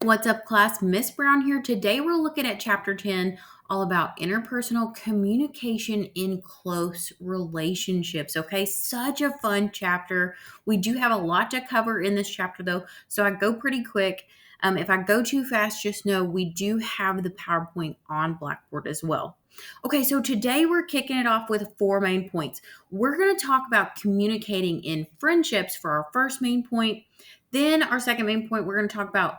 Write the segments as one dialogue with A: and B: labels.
A: What's up, class? Miss Brown here. Today we're looking at chapter 10, all about interpersonal communication in close relationships. Okay, such a fun chapter. We do have a lot to cover in this chapter, though, so I go pretty quick. If I go too fast, just know we do have the PowerPoint on Blackboard as well. Okay, so today we're kicking it off with four main points. We're going to talk about communicating in friendships for our first main point. Then, our second main point, we're going to talk about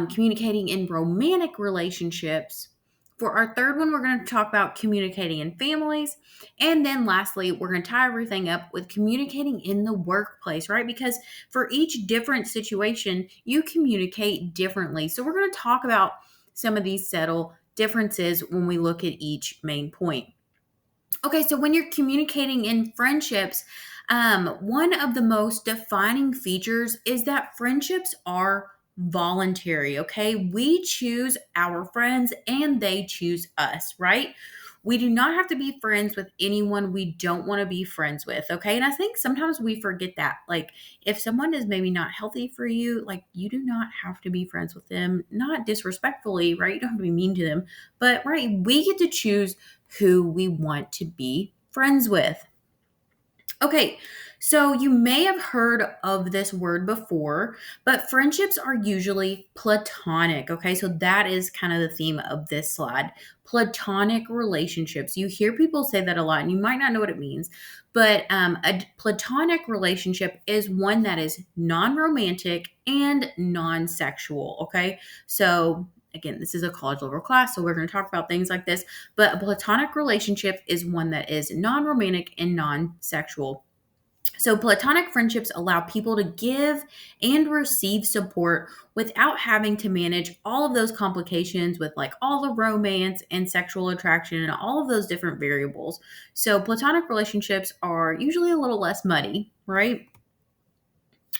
A: communicating in romantic relationships. For our third one, we're going to talk about communicating in families. And then lastly, we're going to tie everything up with communicating in the workplace, right? Because for each different situation, you communicate differently. So we're going to talk about some of these subtle differences when we look at each main point. Okay, so when you're communicating in friendships, one of the most defining features is that friendships are voluntary. Okay, we choose our friends and they choose us, right? We do not have to be friends with anyone we don't want to be friends with. Okay, and I think sometimes we forget that. Like, if someone is maybe not healthy for you, like, you do not have to be friends with them, not disrespectfully, right? You don't have to be mean to them, but right, we get to choose who we want to be friends with. Okay, so you may have heard of this word before, but friendships are usually platonic. Okay, so that is kind of the theme of this slide. Platonic relationships. You hear people say that a lot, and you might not know what it means, but a platonic relationship is one that is non romantic and non sexual. Okay, so again, this is a college level class, so we're going to talk about things like this. But a platonic relationship is one that is non romantic and non sexual. So, platonic friendships allow people to give and receive support without having to manage all of those complications with like all the romance and sexual attraction and all of those different variables. So, platonic relationships are usually a little less muddy, right?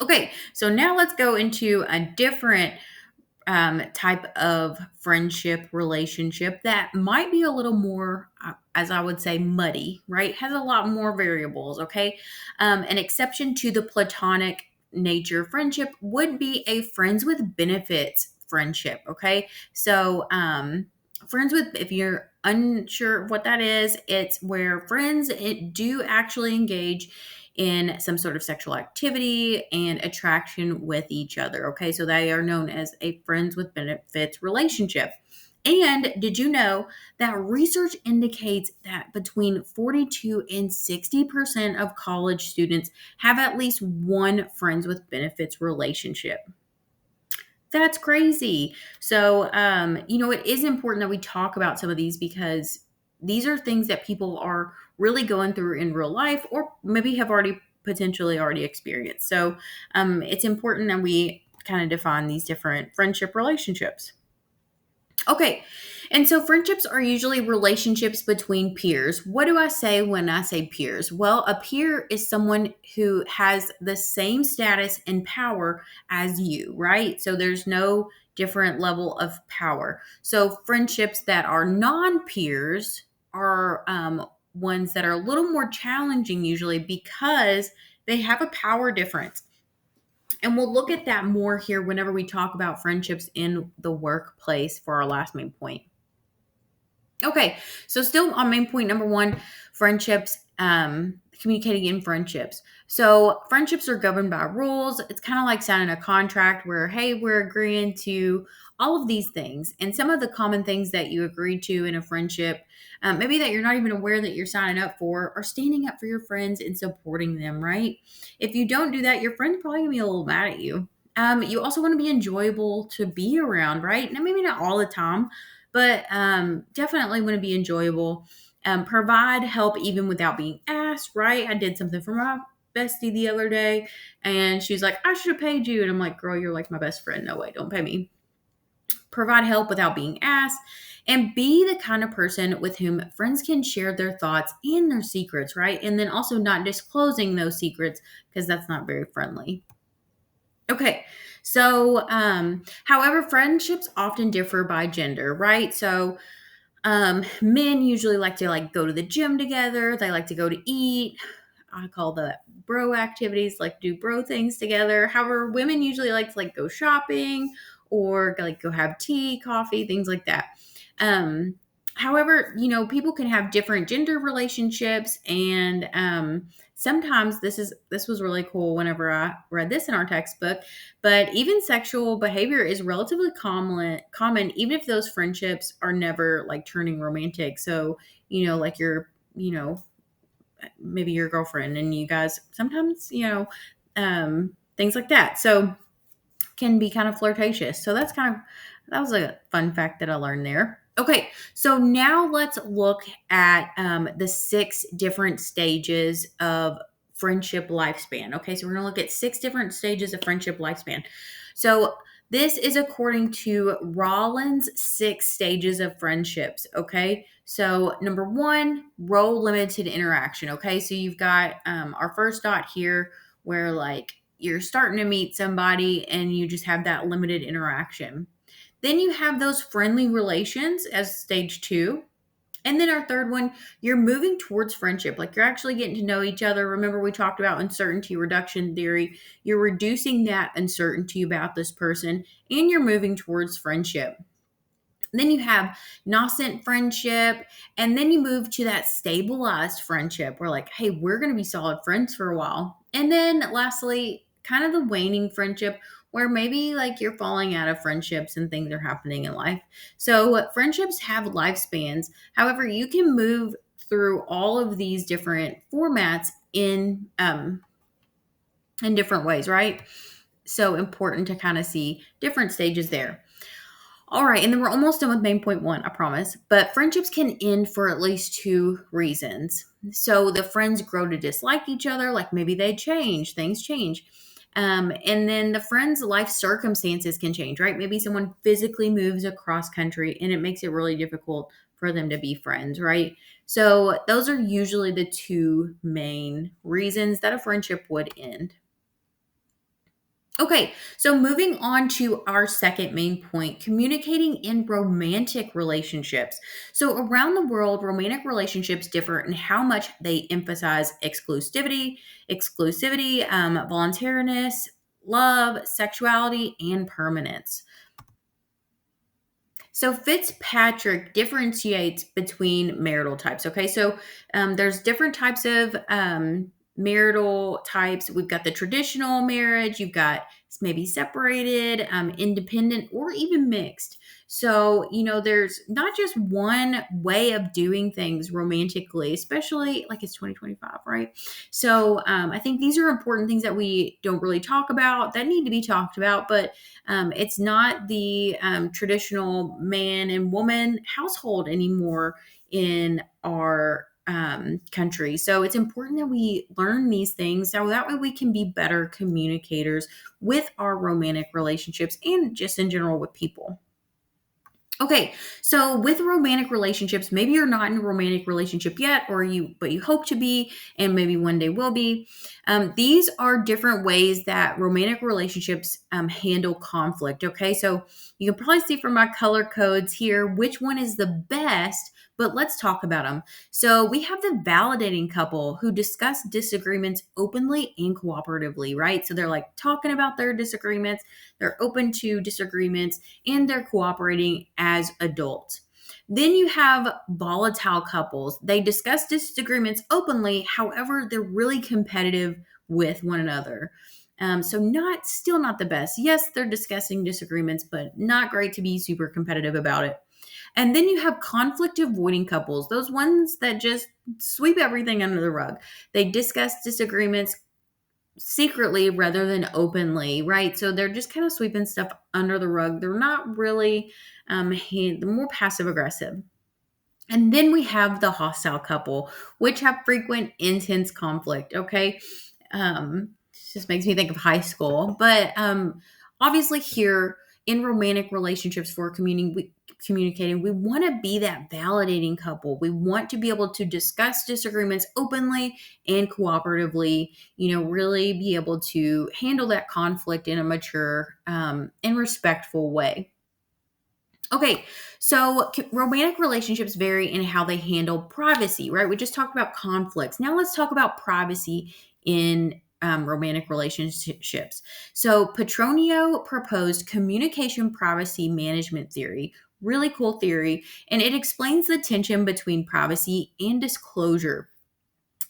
A: Okay, so now let's go into a different type of friendship relationship that might be a little more, as I would say, muddy, right? Has a lot more variables, okay? An exception to the platonic nature friendship would be a friends with benefits friendship, okay? So, friends with, if you're unsure what that is, it's where friends do actually engage in some sort of sexual activity and attraction with each other. Okay, so they are known as a friends with benefits relationship. And did you know that research indicates that between 42 and 60% of college students have at least one friends with benefits relationship? That's crazy. So, it is important that we talk about some of these because these are things that people are really going through in real life or maybe have already potentially already experienced. So, it's important that we kind of define these different friendship relationships. Okay. And so friendships are usually relationships between peers. What do I say when I say peers? Well, a peer is someone who has the same status and power as you, right? So there's no different level of power. So friendships that are non peers are ones that are a little more challenging usually because they have a power difference. And we'll look at that more here whenever we talk about friendships in the workplace for our last main point. Okay, so still on main point number one, friendships, communicating in friendships. So friendships are governed by rules. It's kind of like signing a contract where, hey, we're agreeing to all of these things. And some of the common things that you agree to in a friendship, maybe that you're not even aware that you're signing up for, are standing up for your friends and supporting them, right? If you don't do that, your friend's probably gonna be a little mad at you. You also want to be enjoyable to be around, right? Now, maybe not all the time, but definitely want to be enjoyable. Provide help even without being asked, right? I did something for my bestie the other day and she's like, I should have paid you. And I'm like, girl, you're like my best friend. No way, don't pay me. Provide help without being asked. And be the kind of person with whom friends can share their thoughts and their secrets, right? And then also not disclosing those secrets because that's not very friendly. Okay. So, however, friendships often differ by gender, right? So, men usually like to like go to the gym together. They like to go to eat. I call the bro activities, like do bro things together. However, women usually like to like go shopping or like go have tea, coffee, things like that. Um, However, people can have different gender relationships, and sometimes this was really cool whenever I read this in our textbook. But even sexual behavior is relatively common, even if those friendships are never like turning romantic. So, like maybe your girlfriend and you guys sometimes, things like that. So can be kind of flirtatious. So that was a fun fact that I learned there. Okay, so now let's look at the 6 different stages of friendship lifespan. Okay, so we're gonna look at 6 different stages of friendship lifespan. So this is according to Rollins' 6 stages of friendships. Okay, so number 1, role limited interaction. Okay, so you've got our first dot here where like you're starting to meet somebody and you just have that limited interaction. Then you have those friendly relations as stage 2. And then our third one, you're moving towards friendship. Like you're actually getting to know each other. Remember, we talked about uncertainty reduction theory. You're reducing that uncertainty about this person and you're moving towards friendship. Then you have nascent friendship, and then you move to that stabilized friendship where, like, hey, we're going to be solid friends for a while. And then lastly, kind of the waning friendship where maybe like you're falling out of friendships and things are happening in life. So, friendships have lifespans. However, you can move through all of these different formats in different ways, right? So important to kind of see different stages there. All right, and then we're almost done with main point 1, I promise. But friendships can end for at least 2 reasons. So the friends grow to dislike each other, like maybe they change, things change. And then the friends' life circumstances can change, right? Maybe someone physically moves across country and it makes it really difficult for them to be friends, right? So those are usually the 2 main reasons that a friendship would end. Okay, so moving on to our second main point, communicating in romantic relationships. So, around the world, romantic relationships differ in how much they emphasize exclusivity, voluntariness, love, sexuality, and permanence. So Fitzpatrick differentiates between marital types. Okay, so there's different types of marital types. We've got the traditional marriage. You've got maybe separated, independent, or even mixed. So there's not just one way of doing things romantically, especially like it's 2025, right? So I think these are important things that we don't really talk about that need to be talked about, but it's not the traditional man and woman household anymore in our country. So it's important that we learn these things so that way we can be better communicators with our romantic relationships and just in general with people. Okay, so with romantic relationships, maybe you're not in a romantic relationship yet, but you hope to be, and maybe one day will be. These are different ways that romantic relationships handle conflict. Okay, so you can probably see from my color codes here which one is the best, but let's talk about them. So we have the validating couple who discuss disagreements openly and cooperatively, right? So they're like talking about their disagreements, they're open to disagreements and they're cooperating as adults. Then you have volatile couples. They discuss disagreements openly, however, they're really competitive with one another. So still not the best. Yes, they're discussing disagreements, but not great to be super competitive about it. And then you have conflict avoiding couples, those ones that just sweep everything under the rug. They discuss disagreements secretly rather than openly, right? So they're just kind of sweeping stuff under the rug. They're not really they're more passive aggressive. And then we have the hostile couple, which have frequent intense conflict. Okay, it just makes me think of high school, but obviously here in romantic relationships for communicating, we want to be that validating couple. We want to be able to discuss disagreements openly and cooperatively, really be able to handle that conflict in a mature and respectful way. Okay, so romantic relationships vary in how they handle privacy, right? We just talked about conflicts. Now let's talk about privacy in romantic relationships. So Petronio proposed communication privacy management theory. Really cool theory. And it explains the tension between privacy and disclosure.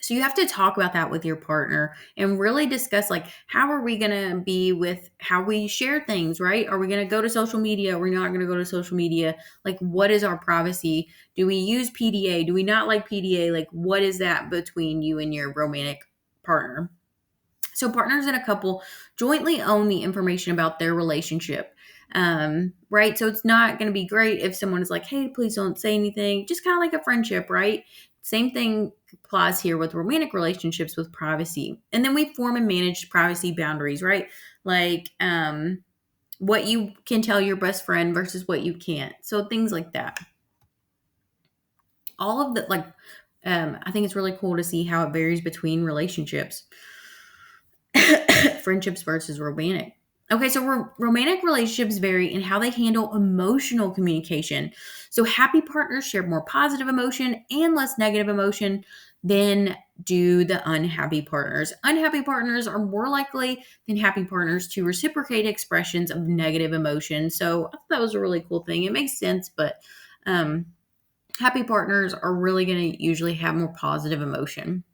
A: So you have to talk about that with your partner and really discuss, like, how are we going to be with how we share things, right? Are we going to go to social media? Are we not going to go to social media? Like, what is our privacy? Do we use PDA? Do we not like PDA? Like, what is that between you and your romantic partner? So partners in a couple jointly own the information about their relationship. Right. So it's not going to be great if someone is like, hey, please don't say anything. Just kind of like a friendship, right? Same thing applies here with romantic relationships with privacy. And then we form and manage privacy boundaries, right? Like what you can tell your best friend versus what you can't. So things like that. All of the like I think it's really cool to see how it varies between relationships. Friendships versus romantic. Okay, so romantic relationships vary in how they handle emotional communication. So happy partners share more positive emotion and less negative emotion than do the unhappy partners. Unhappy partners are more likely than happy partners to reciprocate expressions of negative emotion. So I thought that was a really cool thing. It makes sense, but um, happy partners are really going to usually have more positive emotion.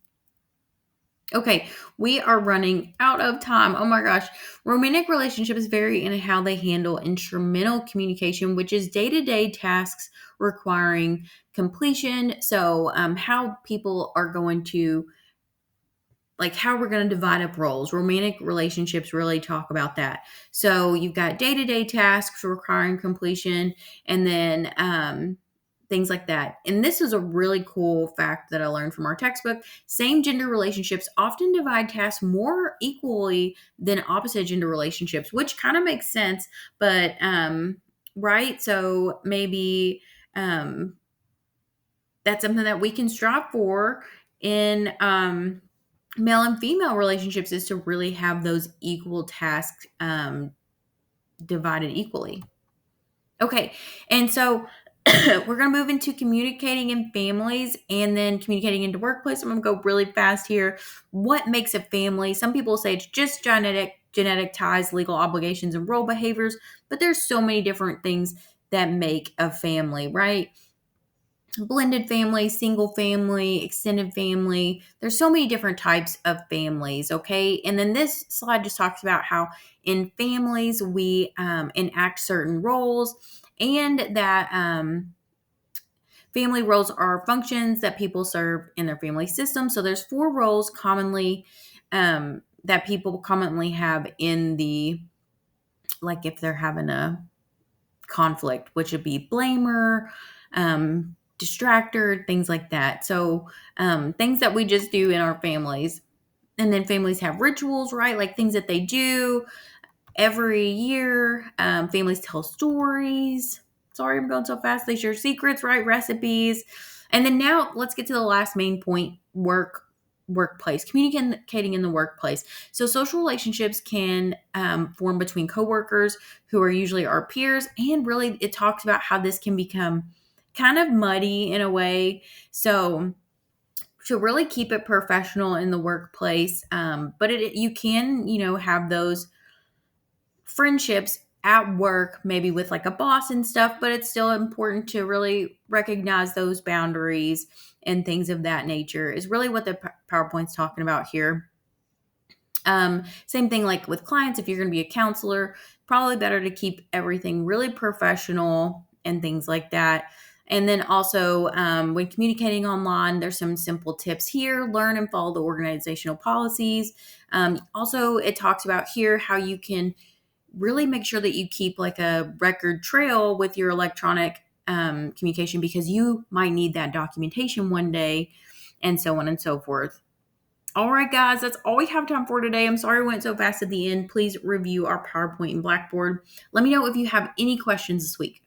A: Okay, we are running out of time. Oh my gosh. Romantic relationships vary in how they handle instrumental communication, which is day to day tasks requiring completion. So, how people are going to, like, how we're going to divide up roles. Romantic relationships really talk about that. So, you've got day to day tasks requiring completion, and then, things like that. And this is a really cool fact that I learned from our textbook. Same gender relationships often divide tasks more equally than opposite gender relationships, which kind of makes sense. But, right. So maybe, that's something that we can strive for in, male and female relationships, is to really have those equal tasks, divided equally. Okay. And so we're going to move into communicating in families and then communicating into workplace. I'm going to go really fast here. What makes a family? Some people say it's just genetic ties, legal obligations, and role behaviors, but there's so many different things that make a family, right? Blended family, single family, extended family. There's so many different types of families, okay? And then this slide just talks about how in families we enact certain roles, and that family roles are functions that people serve in their family system. So there's 4 roles commonly that people commonly have in the, like, if they're having a conflict, which would be blamer, distractor, things like that. So things that we just do in our families. And then families have rituals, right? Like things that they do every year. Families tell stories. Sorry, I'm going so fast. They share secrets, right? Recipes. And then now let's get to the last main point: workplace, communicating in the workplace. So social relationships can form between coworkers who are usually our peers, and really it talks about how this can become kind of muddy in a way. So to really keep it professional in the workplace, but you can, have those friendships at work, maybe with like a boss and stuff, but it's still important to really recognize those boundaries and things of that nature, is really what the PowerPoint's talking about here. Same thing like with clients. If you're going to be a counselor, probably better to keep everything really professional and things like that. And then also, when communicating online, there's some simple tips here. Learn and follow the organizational policies. Also, it talks about here how you can really make sure that you keep like a record trail with your electronic communication, because you might need that documentation one day, and so on and so forth. All right, guys, that's all we have time for today. I'm sorry we went so fast at the end. Please review our PowerPoint and Blackboard. Let me know if you have any questions this week.